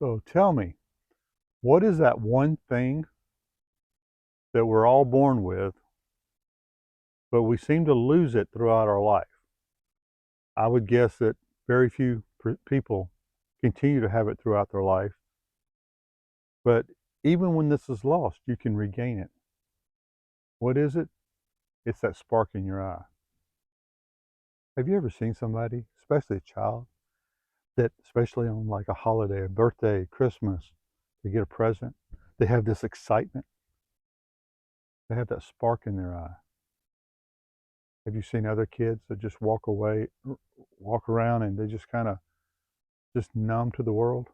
So tell me, what is that one thing that we're all born with, but we seem to lose it throughout our life? I would guess that very few people continue to have it throughout their life, but even when this is lost, you can regain it. What is it? It's that spark in your eye. Have you ever seen somebody, especially a child, that especially on like a holiday, a birthday, Christmas, they get a present, they have this excitement, they have that spark in their eye. Have you seen other kids that just walk around and they just kind of just numb to the world?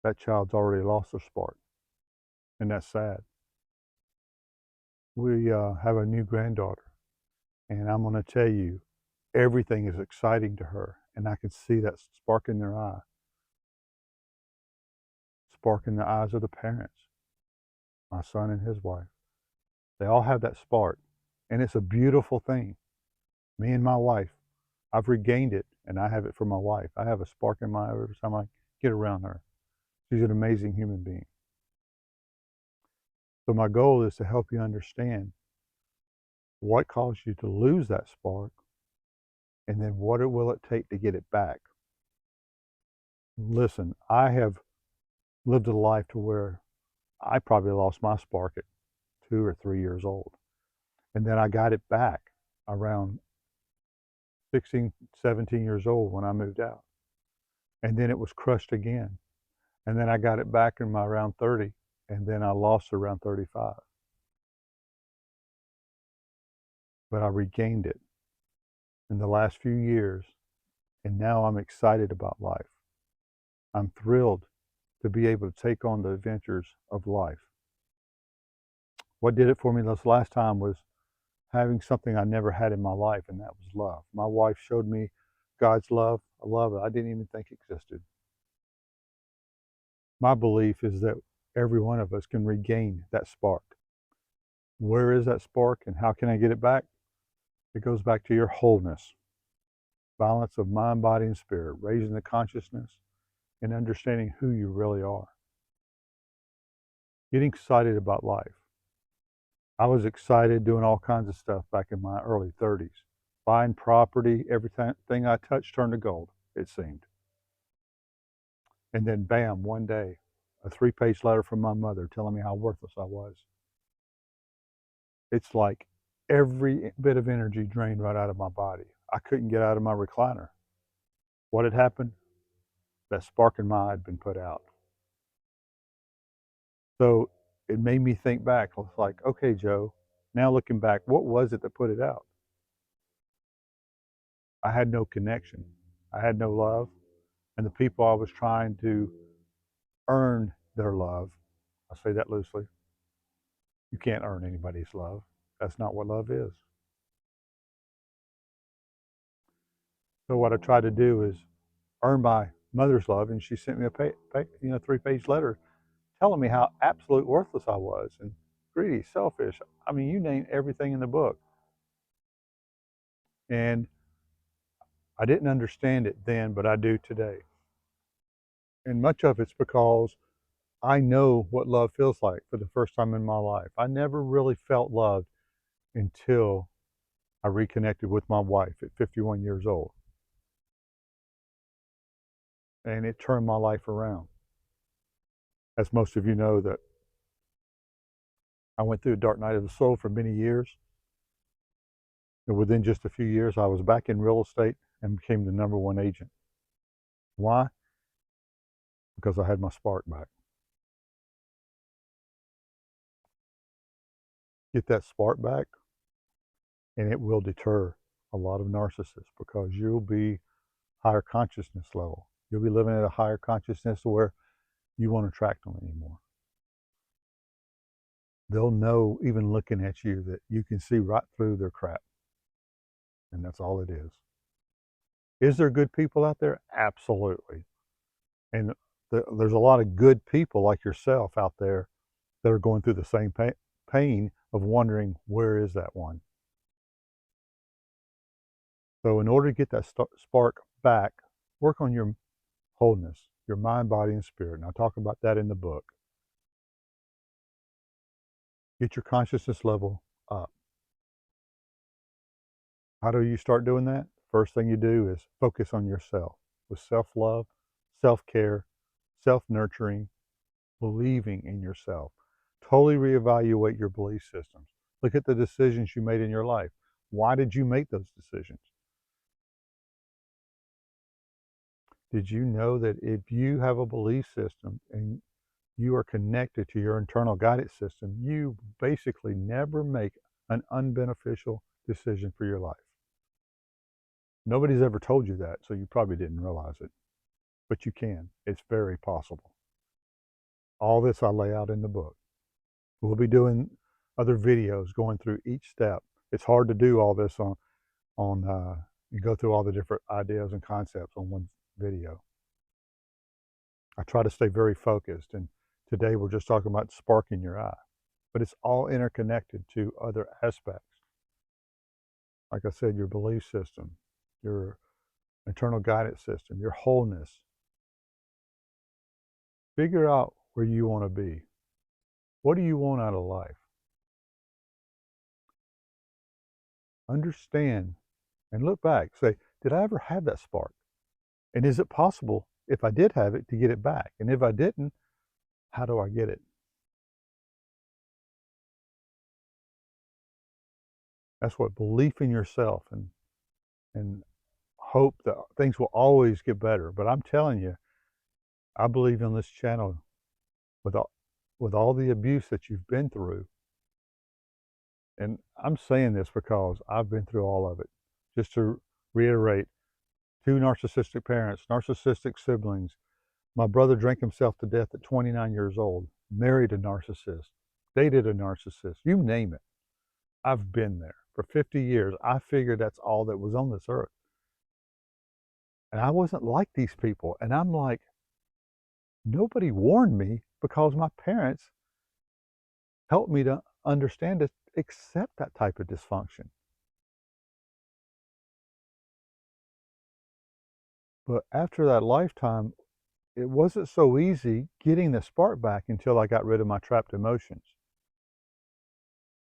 That child's already lost their spark, and that's sad. We have a new granddaughter, and I'm going to tell you, everything is exciting to her, and I can see that spark in their eye, spark in the eyes of the parents, my son and his wife. They all have that spark, and it's a beautiful thing. Me and my wife, I've regained it, and I have it for my wife. I have a spark in my eye every time I get around her. She's an amazing human being. So my goal is to help you understand what caused you to lose that spark, and then what will it take to get it back. Listen, I have lived a life to where I probably lost my spark at 2 or 3 years old. And then I got it back around 16, 17 years old when I moved out. And then it was crushed again. And then I got it back in my around 30, and then I lost it around 35. But I regained it in the last few years, and now I'm excited about life. I'm thrilled to be able to take on the adventures of life. What did it for me this last time was having something I never had in my life, and that was love. My wife showed me God's love, a love I didn't even think existed. My belief is that every one of us can regain that spark. Where is that spark and how can I get it back? It goes back to your wholeness, balance of mind, body, and spirit, raising the consciousness and understanding who you really are. Getting excited about life. I was excited doing all kinds of stuff back in my early 30s. Buying property, everything I touched turned to gold, it seemed. And then bam, one day, a 3-page letter from my mother telling me how worthless I was. It's like every bit of energy drained right out of my body. I couldn't get out of my recliner. What had happened? That spark in my eye had been put out. So it made me think back. I was like, okay, Joe, now looking back, what was it that put it out? I had no connection. I had no love. And the people I was trying to earn their love, I say that loosely, you can't earn anybody's love. That's not what love is. So what I tried to do is earn my mother's love, and she sent me a 3-page letter telling me how absolute worthless I was and greedy, selfish. I mean, you name everything in the book. And I didn't understand it then, but I do today. And much of it's because I know what love feels like for the first time in my life. I never really felt loved until I reconnected with my wife at 51 years old. And it turned my life around. As most of you know, that I went through a dark night of the soul for many years. And within just a few years, I was back in real estate and became the #1 agent. Why? Because I had my spark back. Get that spark back, and it will deter a lot of narcissists because you'll be higher consciousness level. You'll be living at a higher consciousness where you won't attract them anymore. They'll know, even looking at you, that you can see right through their crap. And that's all it is. Is there good people out there? Absolutely. And there's a lot of good people like yourself out there that are going through the same pain of wondering, where is that one? So in order to get that spark back, work on your wholeness, your mind, body, and spirit. And I talk about that in the book. Get your consciousness level up. How do you start doing that? First thing you do is focus on yourself with self-love, self-care, self-nurturing, believing in yourself. Totally reevaluate your belief systems. Look at the decisions you made in your life. Why did you make those decisions? Did you know that if you have a belief system and you are connected to your internal guidance system, you basically never make an unbeneficial decision for your life? Nobody's ever told you that, so you probably didn't realize it. But you can. It's very possible. All this I lay out in the book. We'll be doing other videos going through each step. It's hard to do all this you go through all the different ideas and concepts on one video. I try to stay very focused, and today we're just talking about spark in your eye, but it's all interconnected to other aspects. Like I said, your belief system, your internal guidance system, your wholeness. Figure out where you want to be. What do you want out of life? Understand and look back. Say, did I ever have that spark? And is it possible, if I did have it, to get it back? And if I didn't, how do I get it? That's what belief in yourself and hope that things will always get better. But I'm telling you, I believe on this channel, with all the abuse that you've been through, and I'm saying this because I've been through all of it. Just to reiterate, 2 narcissistic parents, narcissistic siblings. My brother drank himself to death at 29 years old, married a narcissist, dated a narcissist, you name it. I've been there. For 50 years, I figured that's all that was on this earth. And I wasn't like these people. And I'm like, nobody warned me, because my parents helped me to understand to accept that type of dysfunction. But after that lifetime, it wasn't so easy getting the spark back until I got rid of my trapped emotions.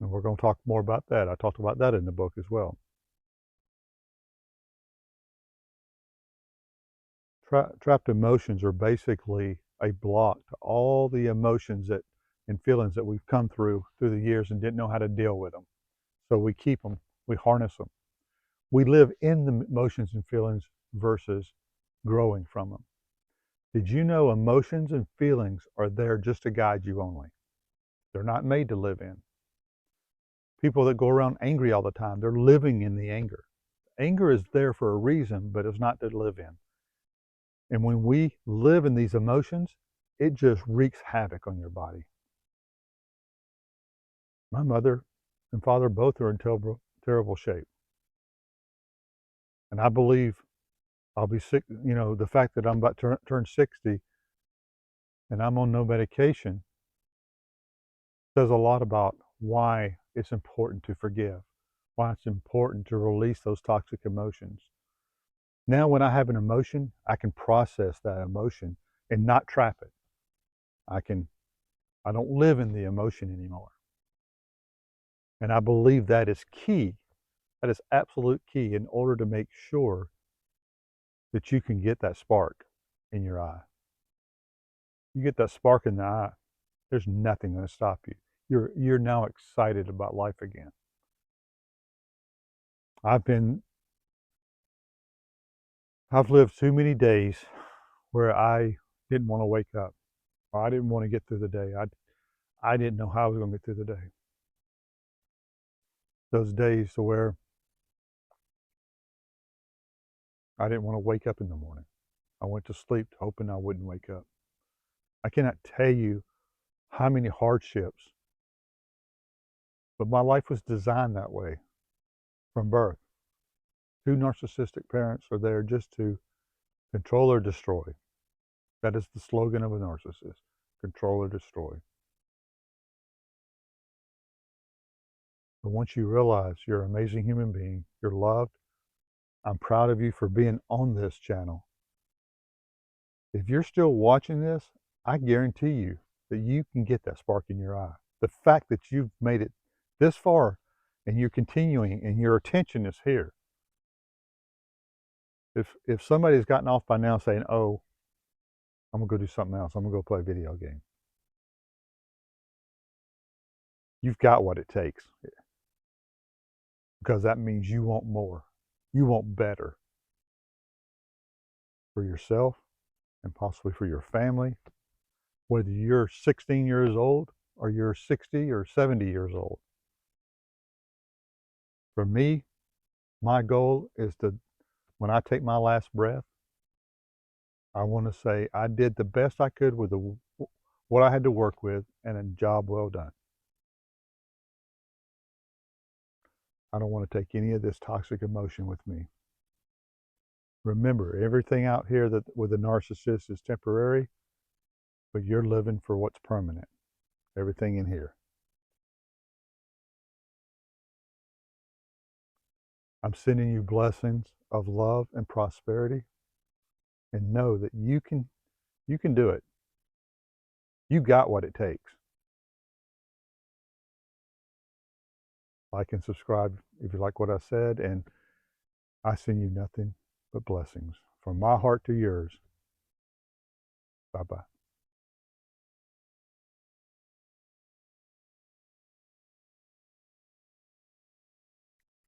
And we're going to talk more about that. I talked about that in the book as well. Trapped emotions are basically a block to all the emotions and feelings that we've come through the years and didn't know how to deal with them. So we keep them, we harness them. We live in the emotions and feelings versus growing from them. Did you know emotions and feelings are there just to guide you only? They're not made to live in. People that go around angry all the time, they're living in the anger. Anger is there for a reason, but it's not to live in. And when we live in these emotions, it just wreaks havoc on your body. My mother and father both are in terrible shape. And I believe I'll be sick. You know, the fact that I'm about to turn 60 and I'm on no medication says a lot about why it's important to forgive, why it's important to release those toxic emotions. Now, when I have an emotion, I can process that emotion and not trap it. I don't live in the emotion anymore. And I believe that is key. That is absolute key in order to make sure that you can get that spark in your eye. You get that spark in the eye, there's nothing going to stop you. You're now excited about life again. I've lived too many days where I didn't want to wake up, or I didn't want to get through the day. I didn't know how I was going to get through the day. Those days to where I didn't want to wake up in the morning. I went to sleep hoping I wouldn't wake up. I cannot tell you how many hardships, but my life was designed that way from birth. 2 narcissistic parents are there just to control or destroy. That is the slogan of a narcissist: control or destroy. But once you realize you're an amazing human being, you're loved, I'm proud of you for being on this channel. If you're still watching this, I guarantee you that you can get that spark in your eye. The fact that you've made it this far and you're continuing and your attention is here. If somebody's gotten off by now saying, oh, I'm gonna go do something else, I'm gonna go play a video game, you've got what it takes, because that means you want more. You want better for yourself and possibly for your family, whether you're 16 years old or you're 60 or 70 years old. For me, my goal is to, when I take my last breath, I want to say I did the best I could with what I had to work with, and a job well done. I don't want to take any of this toxic emotion with me. Remember, everything out here that with a narcissist is temporary, but you're living for what's permanent. Everything in here. I'm sending you blessings of love and prosperity, and know that you can do it. You got what it takes. Like and subscribe if you like what I said, and I send you nothing but blessings from my heart to yours. Bye-bye.